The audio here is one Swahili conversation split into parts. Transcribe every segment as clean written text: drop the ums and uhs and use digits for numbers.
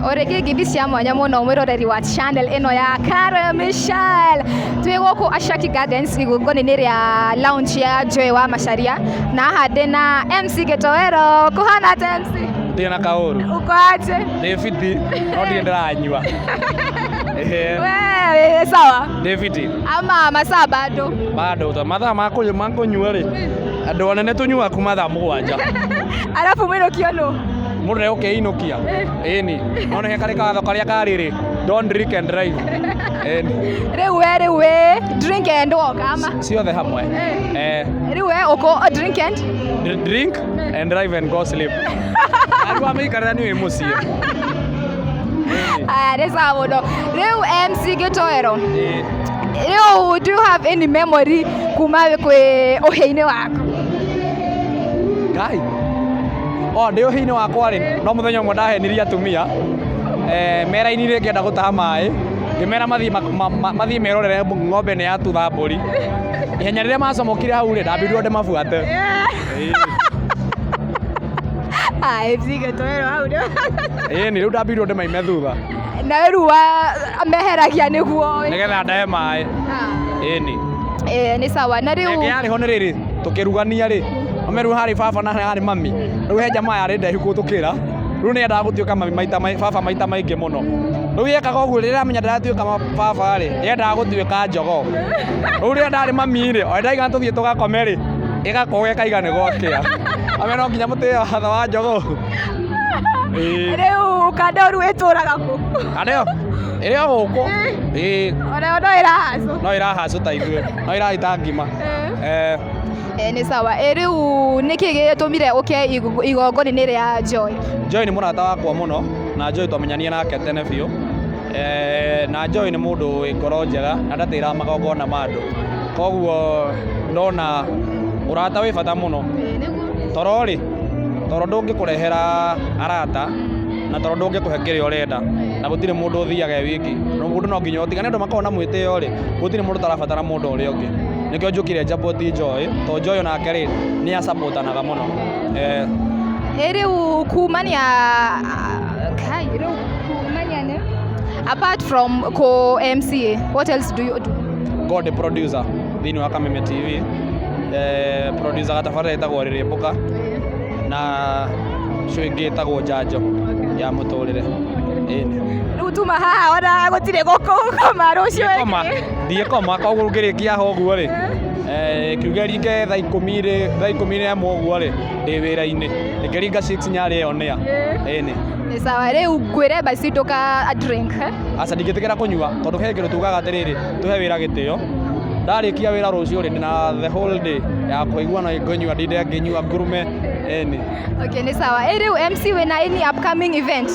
ore gigi cia mwanya muno mwiroreri wa channel ino ya Kare Michelle twi guku Ashaki Gardens igongoni-ini ria launch ya Joy wa Macharia na hande na MC Gitowero kuhana ata MC ndina kauru uko aje David no ndiranyua wewe sawa David ama masaa bado ta mathaa makunyua ri andu onene tunyua kuma thaa mugwanja alafu mwino kiono mundu ukeinukia ni none he kare katho karia kariri don't drink and drive riu drink and walk ama ciothe hamwe riu uko drink and drive and go sleep andu amikara ni mucie resa muno riu MC Gitowero riu do you have any memory kuma kwi uhei-ini waku Ngai ndi uhei-ini wakwa ri no muthenya umwe ndahenirie atumia mera-ini ngienda gutaha mai ngimera mathii merorere ng'ombe ni yatutha mburi ihenya riria macomokire hau ri ndambirwo ndimabuate MC Gitowero hau ni riu ndambirwo ndimaime thutha na riu meheragia niguo nigetha ndahe mai ni sawa na riu yariho ni riri tukirugania ri omeru hari baba na hari mami riu he jamaa yari ndehu gutukira riu ni endaga gutuika baba maita maingi muno riu yekaga uguo riria amenya ndiratuika baba ri yendaga gutuika njogo riu riria ndari mami ri o ndaiga tuthie tugakome ri igakoge kaiga ni gwakia ameno nginya mutia watho wa njogo riu kandoru ituraga ku kandio iria guku no irahacu ta ithuĩ no irahita ngima ni sawa riu niki gitumire uke igongoni-ini ria Joy Joy ni murata wakwa muno na Joy twamenyanie nake tene biũ na Joy ni mundu wi ngoro njega na ndatĩra magongona ma andũ koguo ndona urata wi bata muno toro ndũngĩkũrehera arata na toro ndũngĩkũhe kĩrĩa ũrenda na gũtirĩ mũndũ ũthiaga wiki no mũndũ no nginya ũtigane andũ makorwo na mwĩtĩo ri gũtirĩ mũndũ tarabatara mũndũ ũrĩa ũngĩ nikĩo njũkire support Joy to Joy onake ri nĩ a supportanaga muno riu kumania apart from ko MCA what else do you do God the producer thĩinĩ wa Kameme TV producer gatabarĩra ĩtagwo Rĩrĩmbũka na show ingĩ ĩtagwo Njanjo ya mũtũrĩre riu tuma haha ona gũtirĩ gũkoma rũciũ thiĩ koma koguo ngĩrĩkia ũguo rĩ kiuga ringe thaa ikũmi na ĩmwe ũguo rĩ ndĩ wĩra-inĩ ngĩringa 6 nyarĩ ĩyo nĩa ni sawa riu ngwĩre basi tuka drink aca ndingĩtĩkĩra kũnyua tondũ he kĩndũ tugaga atĩrĩrĩ tũhe wĩra gĩtĩo ndarĩkia wĩra rũciũ rĩ ndĩna the whole day ya kũigua na ngĩnyua ndinde ngĩnyua ngurume okay ni sawa riu MC wĩna any upcoming event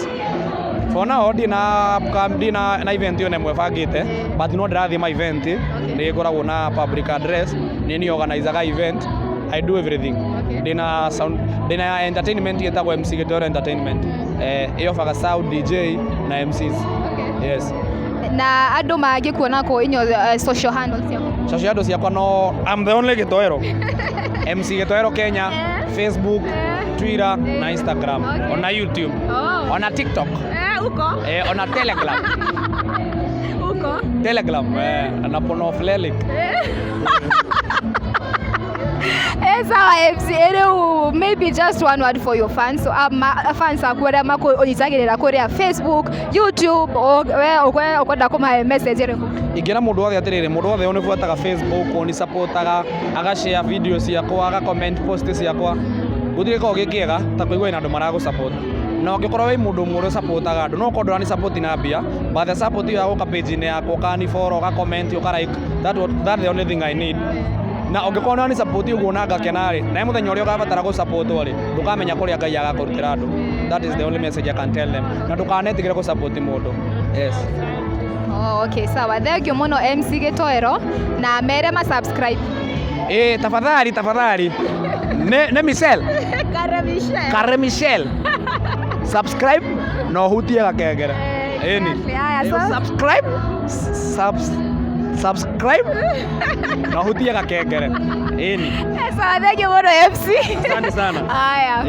for now ndina event yo nemwe bangĩte but no ndĩrathiĩ ma event nĩ ngoragwo na public address nĩ organizaga event I do everything ndina entertainment yetagwo MC Gitowero Entertainment ĩyobaga sound DJ na MCs yes na andũ mangĩkuona kũ inyo social handles ciakwa no I'm the only Gitowero MC Gitowero Kenya Facebook Twitter na Instagram ona YouTube ona TikTok ona Telegram na Pornoflelic sawa MC riu maybe just one word for your fans so fans akuria makunyitagirira kuria Facebook YouTube we ukwenda kumahe message iriku ingĩra mũndũ wothe atĩrĩrĩ mũndũ wothe ũnibuataga Facebook ni supportaga agashare video ciakwa aga comment post ciakwa gũtirĩ ko gĩkĩega ta kũigua ina andũ maragũ support na ũngĩkorwo wĩ mũndũ mũrũ supportaga andũ no kondora ni support na mbia but the support ya gũka page-inĩ yakwa ka ni follow ka comment ka like that the only thing I need na ũngĩkorwo ni support ũguo na ngakena rĩ na mũthenya ũrĩa ũgabatara gũ support rĩ ndũkamenya kũrĩa Ngai agakũrutĩra andũ that is the only message I can tell them na ndũkanetigĩre gũ support mũndũ yes okay sawa thank you muno MC Gitowero na mere ma subscribe tafadhali ne Michelle Kare Michelle subscribe no hutie gakengere subscribe no hutie gakengere sawa thank you muno MC asante sana haya